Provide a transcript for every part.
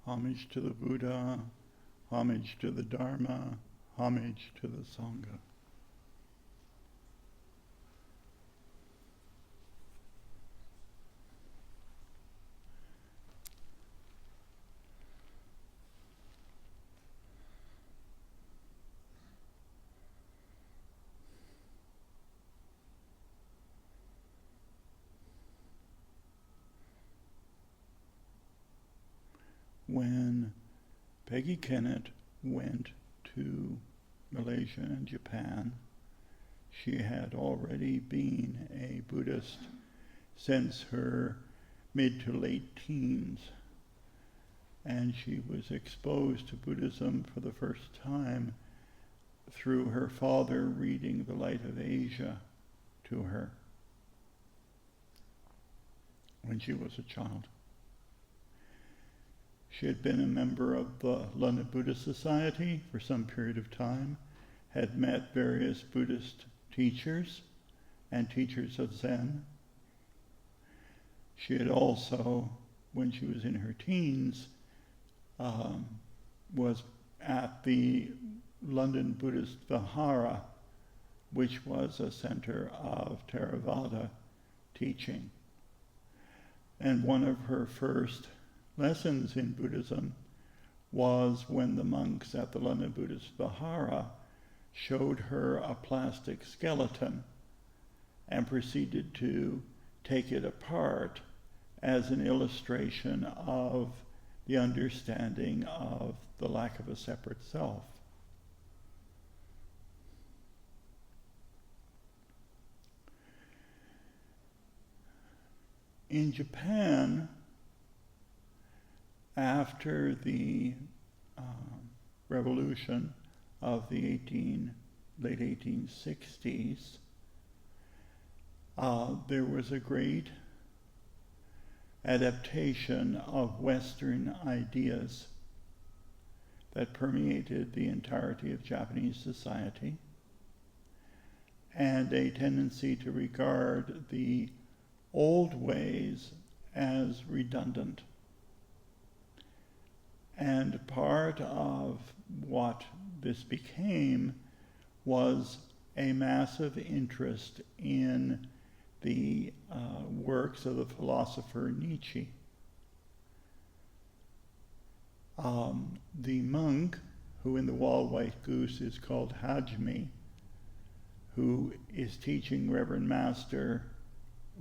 Homage to the Buddha, homage to the Dharma, homage to the Sangha. When Peggy Kennett went to Malaysia and Japan, she had already been a Buddhist since her mid to late teens, and she was exposed to Buddhism for the first time through her father reading The Light of Asia to her when she was a child. She had been a member of the London Buddhist Society for some period of time, had met various Buddhist teachers and teachers of Zen. She had also, when she was in her teens, was at the London Buddhist Vihara, which was a center of Theravada teaching. And one of her first lessons in Buddhism was when the monks at the London Buddhist Vihara showed her a plastic skeleton and proceeded to take it apart as an illustration of the understanding of the lack of a separate self. In Japan, after the revolution of the late 1860s, there was a great adaptation of Western ideas that permeated the entirety of Japanese society, and a tendency to regard the old ways as redundant. And part of what this became was a massive interest in the works of the philosopher Nietzsche. The monk, who in the Wild White Goose is called Hajime, who is teaching Reverend Master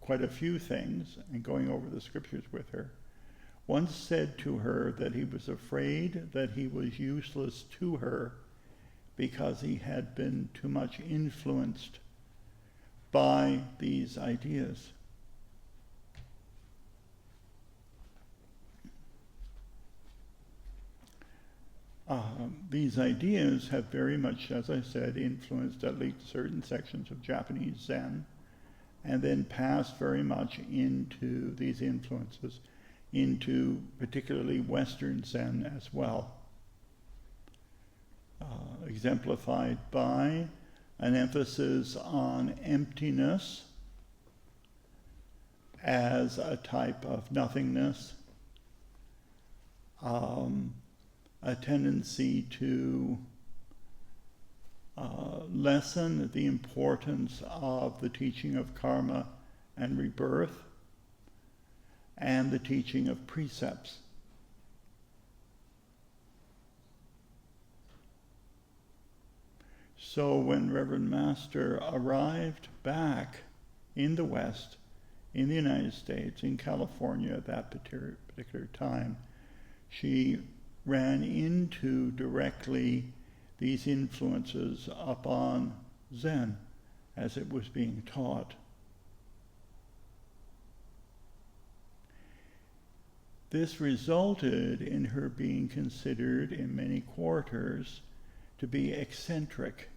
quite a few things and going over the scriptures with her, once said to her that he was afraid that he was useless to her because he had been too much influenced by these ideas. These ideas have very much, as I said, influenced at least certain sections of Japanese Zen, and then passed very much into these influences into particularly Western Zen as well, exemplified by an emphasis on emptiness as a type of nothingness, a tendency to lessen the importance of the teaching of karma and rebirth, and the teaching of precepts. So when Reverend Master arrived back in the West, in the United States, in California at that particular time, she ran into directly these influences upon Zen as it was being taught. This resulted in her being considered in many quarters to be eccentric,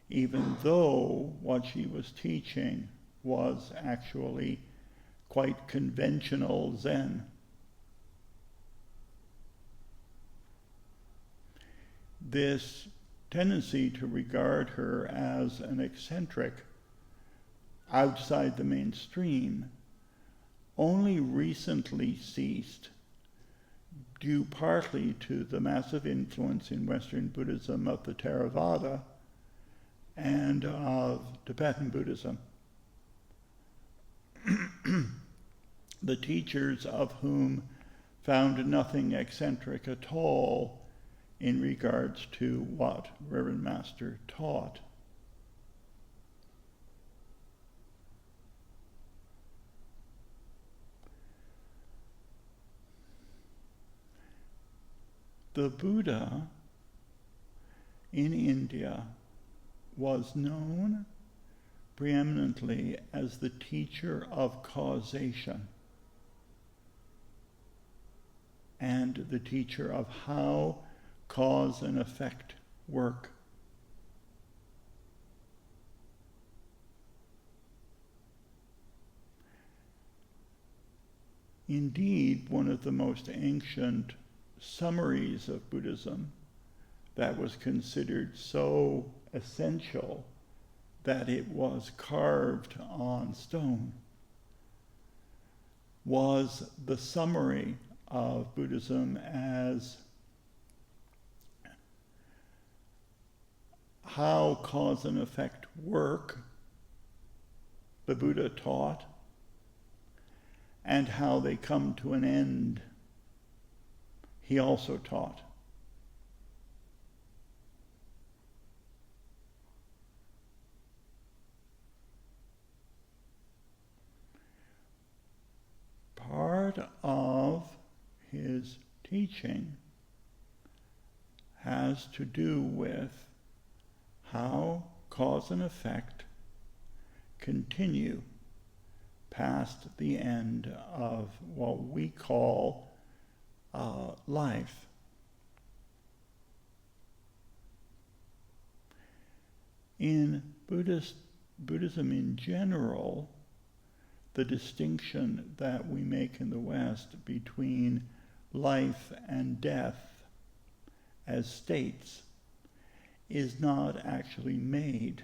even though what she was teaching was actually quite conventional Zen. This tendency to regard her as an eccentric outside the mainstream only recently ceased, due partly to the massive influence in Western Buddhism of the Theravada and of Tibetan Buddhism, the teachers of whom found nothing eccentric at all in regards to what Reverend Master taught. The Buddha in India was known preeminently as the teacher of causation and the teacher of how cause and effect work. Indeed, one of the most ancient summaries of Buddhism that was considered so essential that it was carved on stone was the summary of Buddhism as how cause and effect work, the Buddha taught, and how they come to an end, he also taught. Part of his teaching has to do with how cause and effect continue past the end of what we call life. In Buddhism in general, the distinction that we make in the West between life and death as states is not actually made,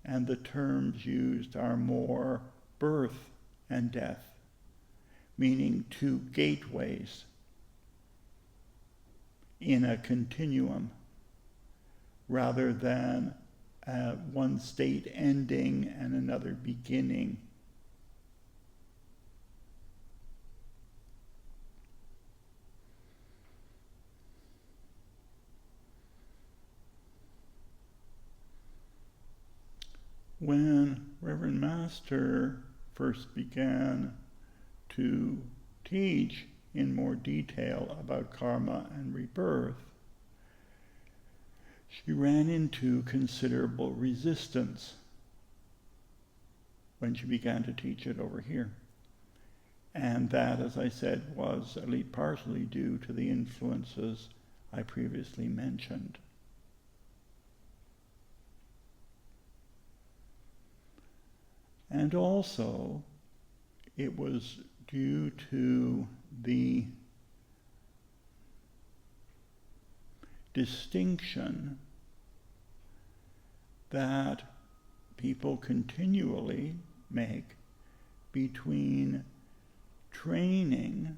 and the terms used are more birth and death, meaning two gateways in a continuum, rather than one state ending and another beginning. When Reverend Master first began to teach in more detail about karma and rebirth, she ran into considerable resistance when she began to teach it over here. And that, as I said, was at least partially due to the influences I previously mentioned. And also, it was due to the distinction that people continually make between training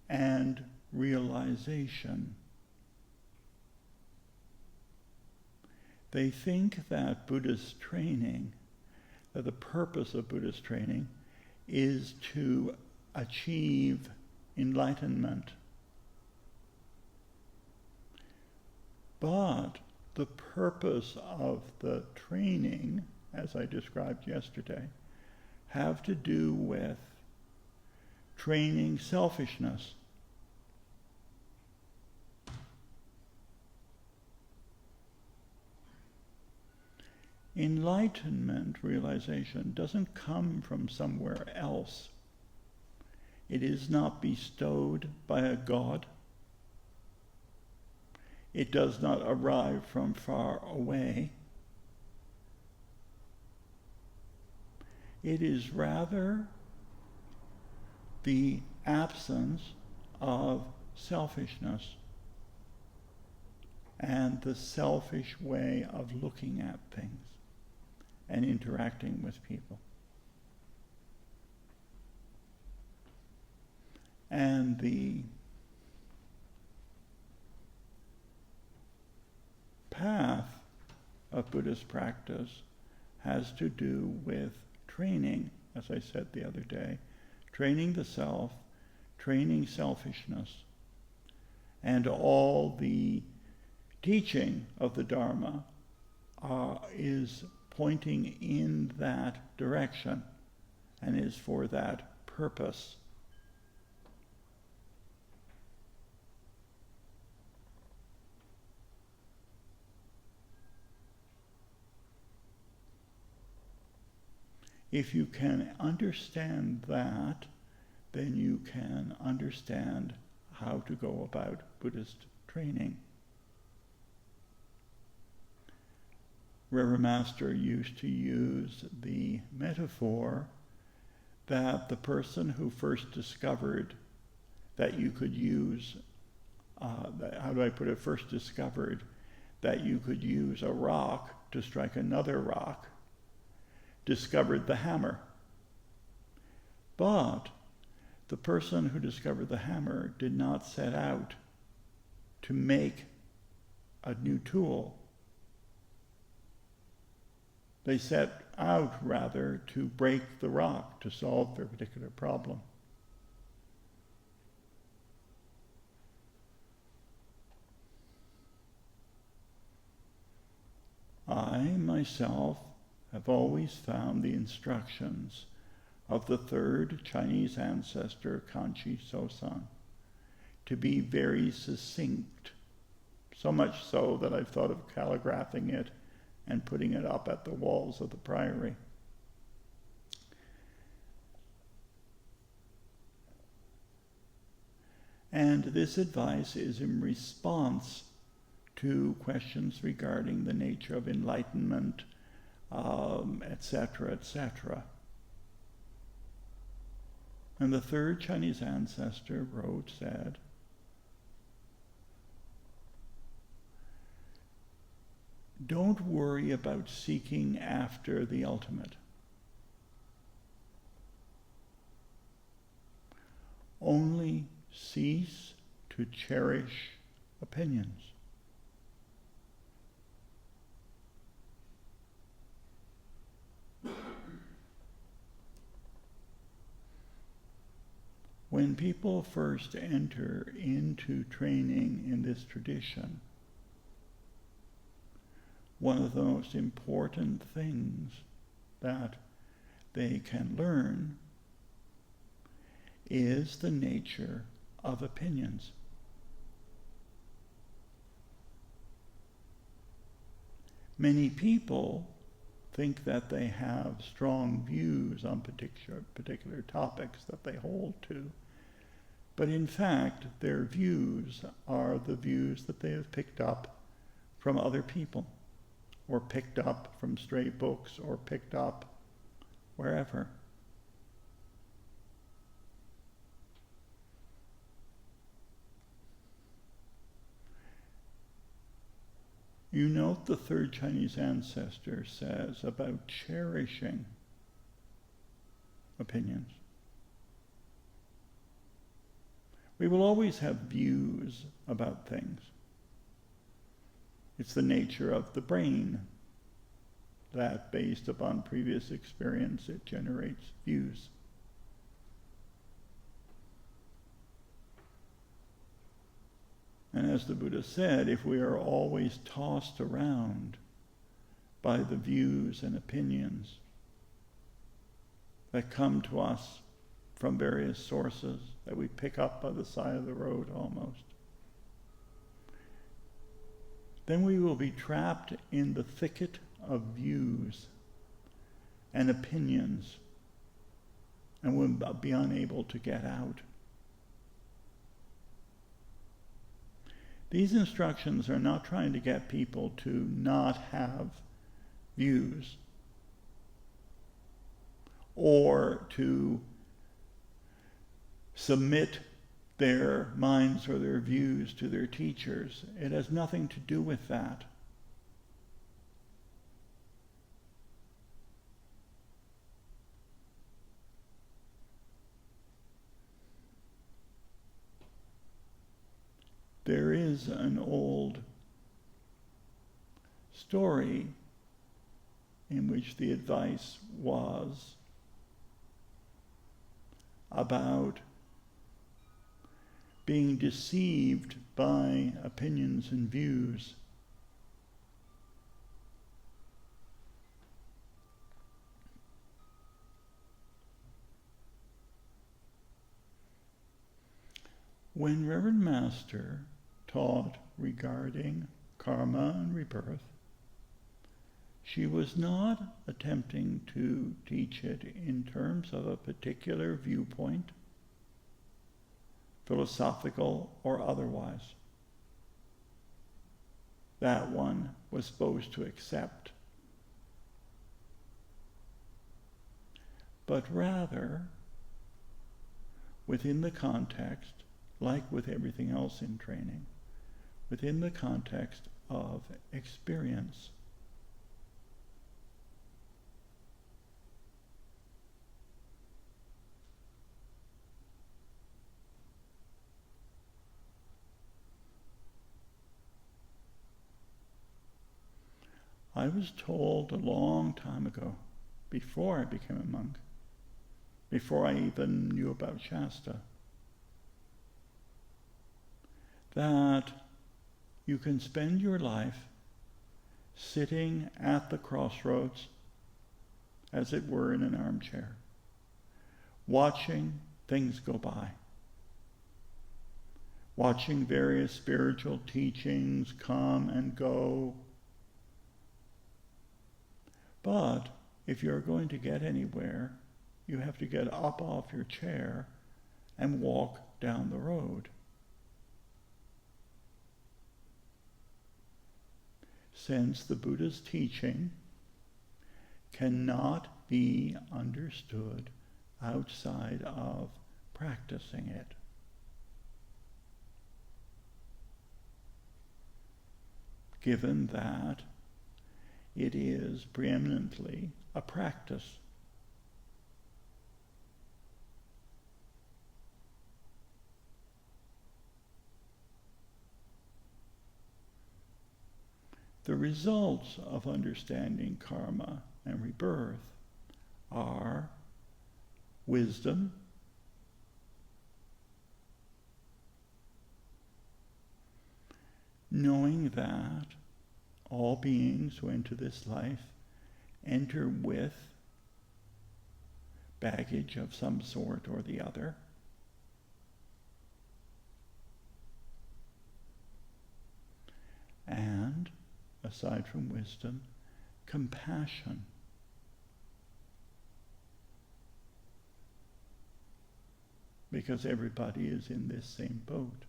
and realization. They think that Buddhist training, that the purpose of Buddhist training is to achieve enlightenment. But the purpose of the training, as I described yesterday, have to do with training selfishness. Enlightenment, realization, doesn't come from somewhere else. It is not bestowed by a god. It does not arrive from far away. It is rather the absence of selfishness and the selfish way of looking at things and interacting with people. And the path of Buddhist practice has to do with training, as I said the other day, training the self, training selfishness, and all the teaching of the Dharma is pointing in that direction and is for that purpose. If you can understand that, then you can understand how to go about Buddhist training. Reverend Master used to use the metaphor that the person who first discovered that you could use, first discovered that you could use a rock to strike another rock, discovered the hammer. But the person who discovered the hammer did not set out to make a new tool. They set out, rather, to break the rock, to solve their particular problem. I, myself, have always found the instructions of the third Chinese ancestor, Kanchi Sosan, to be very succinct, so much so that I've thought of calligraphing it and putting it up at the walls of the priory. And this advice is in response to questions regarding the nature of enlightenment, etc., etc. And the third Chinese ancestor said, don't worry about seeking after the ultimate. Only cease to cherish opinions. When people first enter into training in this tradition, one of the most important things that they can learn is the nature of opinions. Many people think that they have strong views on particular topics that they hold to, but in fact, their views are the views that they have picked up from other people, or picked up from stray books, or picked up wherever. You note the third Chinese ancestor says about cherishing opinions. We will always have views about things. It's the nature of the brain that, based upon previous experience, it generates views. And as the Buddha said, if we are always tossed around by the views and opinions that come to us from various sources that we pick up by the side of the road almost, then we will be trapped in the thicket of views and opinions and will be unable to get out. These instructions are not trying to get people to not have views or to submit their minds or their views to their teachers. It has nothing to do with that. There is an old story in which the advice was about being deceived by opinions and views. When Reverend Master taught regarding karma and rebirth, she was not attempting to teach it in terms of a particular viewpoint, philosophical or otherwise, that one was supposed to accept, but rather within the context, like with everything else in training, within the context of experience. I was told a long time ago, before I became a monk, before I even knew about Shasta, that you can spend your life sitting at the crossroads, as it were in an armchair, watching things go by, watching various spiritual teachings come and go. But if you're going to get anywhere, you have to get up off your chair and walk down the road. Since the Buddha's teaching cannot be understood outside of practicing it. Given that it is preeminently a practice. The results of understanding karma and rebirth are wisdom, knowing that all beings who enter this life enter with baggage of some sort or the other. And, aside from wisdom, compassion. Because everybody is in this same boat.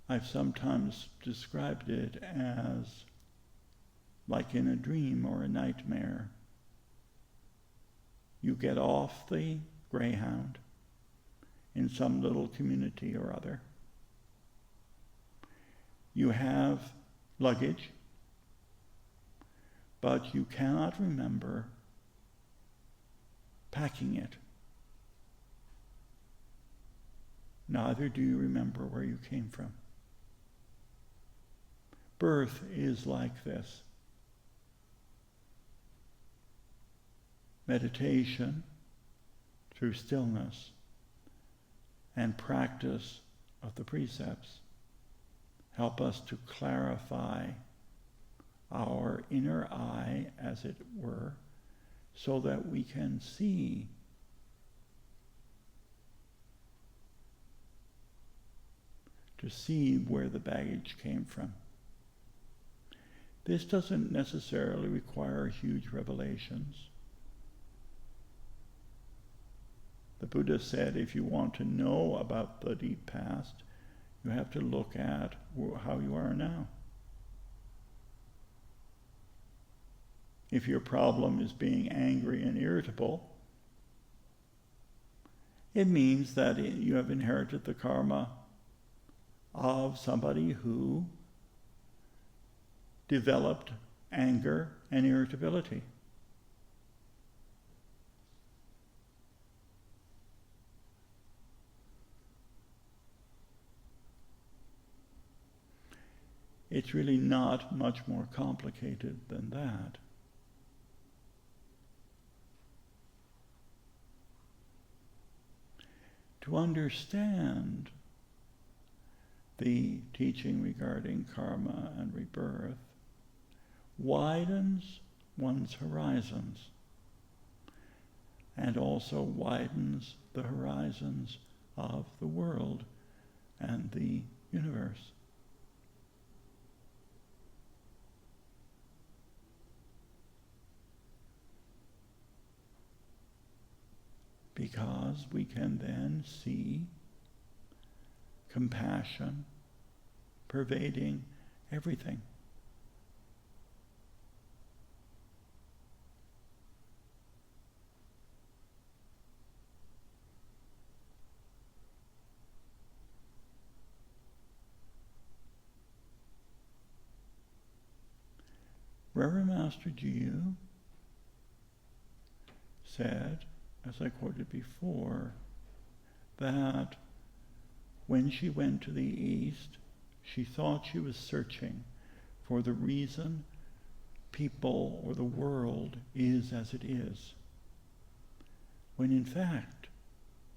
I've sometimes described it as like in a dream or a nightmare. You get off the Greyhound in some little community or other. You have luggage, but you cannot remember packing it. Neither do you remember where you came from. Birth is like this. Meditation through stillness and practice of the precepts help us to clarify our inner eye, as it were, so that we can see where the baggage came from. This doesn't necessarily require huge revelations. The Buddha said if you want to know about the deep past, you have to look at how you are now. If your problem is being angry and irritable, it means that you have inherited the karma of somebody who developed anger and irritability. It's really not much more complicated than that. To understand the teaching regarding karma and rebirth widens one's horizons and also widens the horizons of the world and the universe. Because we can then see compassion pervading everything. Reverend Master Jiyu said, as I quoted before, that when she went to the East, she thought she was searching for the reason people or the world is as it is, when in fact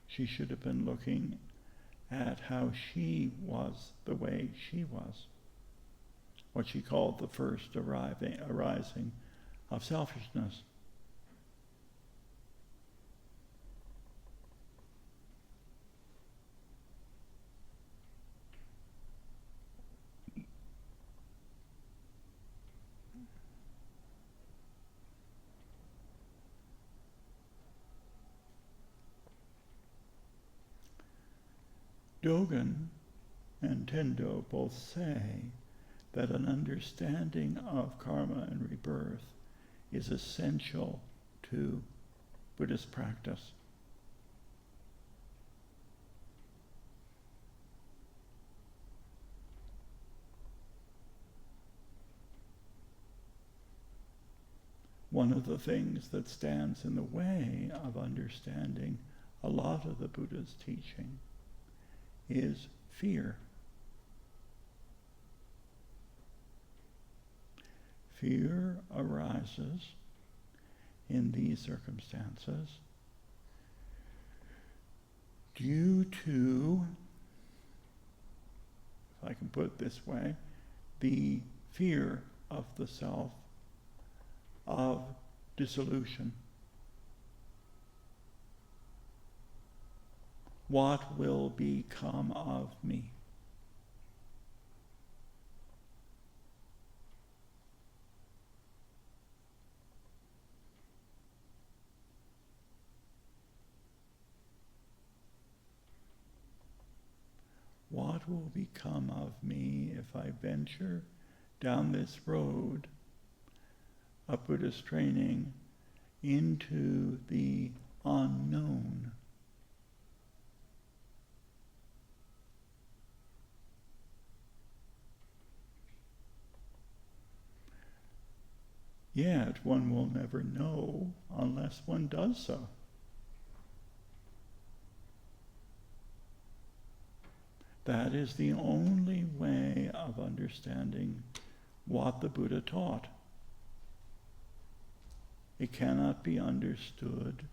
she should have been looking at how she was the way she was, what she called the first arising of selfishness. Dogen and Tendo both say that an understanding of karma and rebirth is essential to Buddhist practice. One of the things that stands in the way of understanding a lot of the Buddha's teaching is fear. Fear arises in these circumstances due to, if I can put it this way, the fear of the self, of dissolution. What will become of me? What will become of me if I venture down this road of Buddhist training into the unknown? Yet one will never know unless one does so. That is the only way of understanding what the Buddha taught. It cannot be understood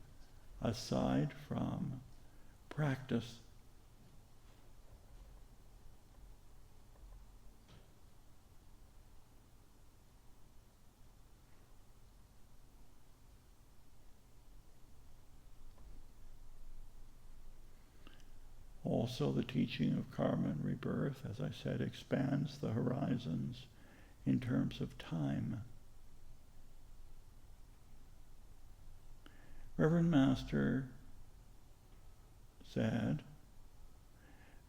aside from practice. Also, the teaching of karma and rebirth, as I said, expands the horizons in terms of time. Reverend Master said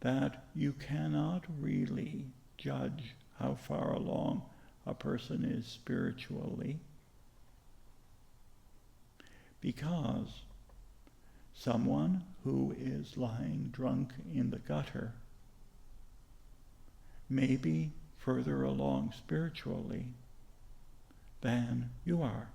that you cannot really judge how far along a person is spiritually because someone who is lying drunk in the gutter may be further along spiritually than you are.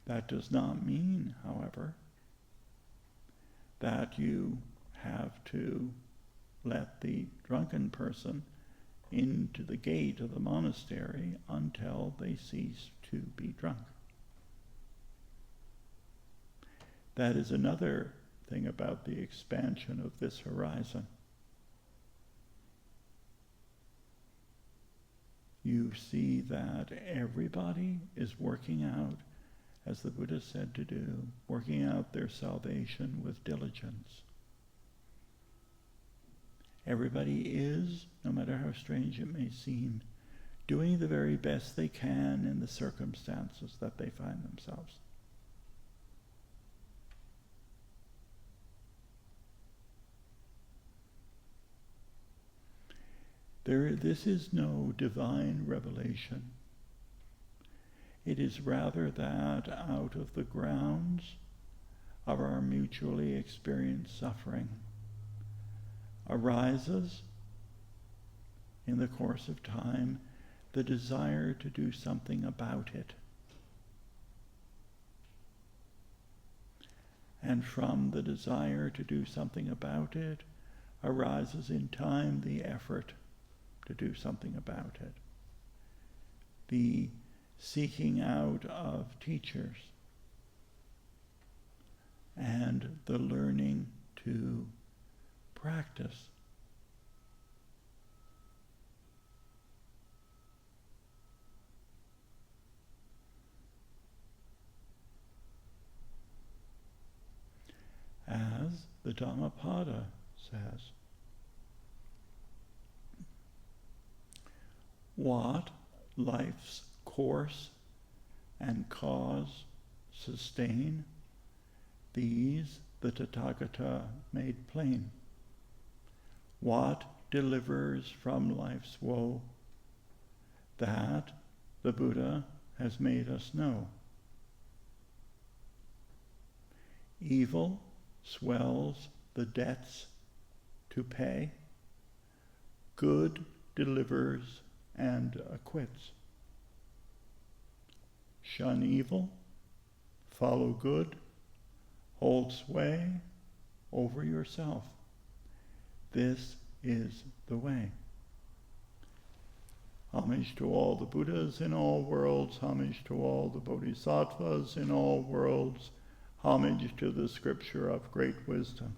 That does not mean, however, that you have to let the drunken person into the gate of the monastery until they cease to be drunk. That is another thing about the expansion of this horizon. You see that everybody is working out, as the Buddha said to do, working out their salvation with diligence. Everybody is, no matter how strange it may seem, doing the very best they can in the circumstances that they find themselves. This is no divine revelation. It is rather that out of the grounds of our mutually experienced suffering arises, in the course of time, the desire to do something about it. And from the desire to do something about it arises in time the effort to do something about it. The seeking out of teachers and the learning to practice. As the Dhammapada says, what life's course and cause sustain, these the Tathagata made plain. What delivers from life's woe, that the Buddha has made us know. Evil swells the debts to pay, good delivers and acquits. Shun evil, follow good, hold sway over yourself. This is the way. Homage to all the Buddhas in all worlds, homage to all the Bodhisattvas in all worlds, homage to the scripture of great wisdom.